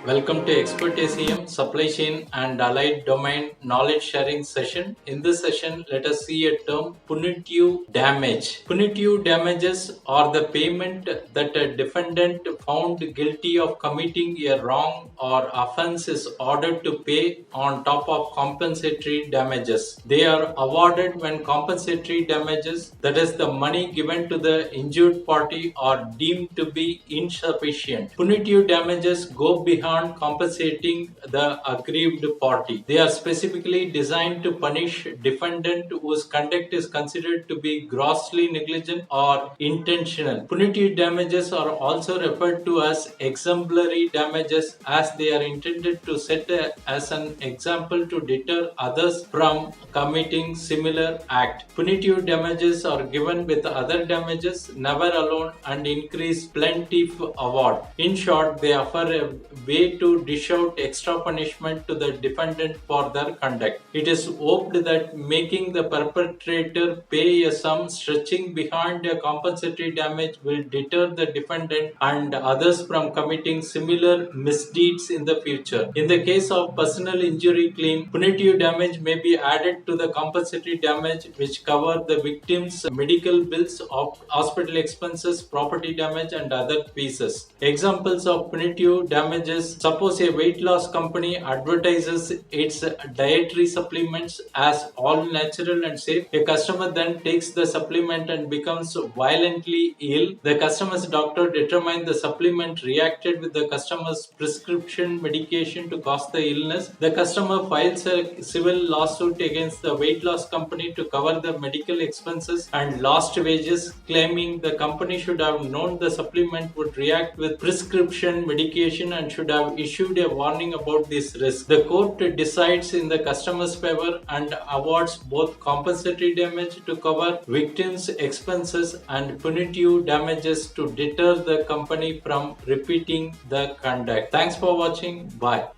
Welcome to Expert ACM Supply Chain and Allied Domain Knowledge Sharing session. In this session, let us see a term punitive damage. Punitive damages are the payment that a defendant found guilty of committing a wrong or offense is ordered to pay on top of compensatory damages. They are awarded when compensatory damages, that is the money given to the injured party, are deemed to be insufficient. Punitive damages go beyond compensating the aggrieved party. They are specifically designed to punish defendant whose conduct is considered to be grossly negligent or intentional. Punitive damages are also referred to as exemplary damages, as they are intended to set as an example to deter others from committing similar act. Punitive damages are given with other damages, never alone, and increase plaintiff award. In short, they offer a way to dish out extra punishment to the defendant for their conduct. It is hoped that making the perpetrator pay a sum stretching behind a compensatory damage will deter the defendant and others from committing similar misdeeds in the future. In the case of personal injury claim, punitive damage may be added to the compensatory damage, which cover the victim's medical bills, hospital expenses, property damage, and other pieces. Examples of punitive damages: suppose a weight loss company advertises its dietary supplements as all natural and safe. A customer then takes the supplement and becomes violently ill. The customer's doctor determined the supplement reacted with the customer's prescription medication to cause the illness. The customer files a civil lawsuit against the weight loss company to cover the medical expenses and lost wages, claiming the company should have known the supplement would react with prescription medication and should have issued a warning about this risk. The court decides in the customer's favor and awards both compensatory damage to cover victims' expenses and punitive damages to deter the company from repeating the conduct. Thanks for watching. Bye.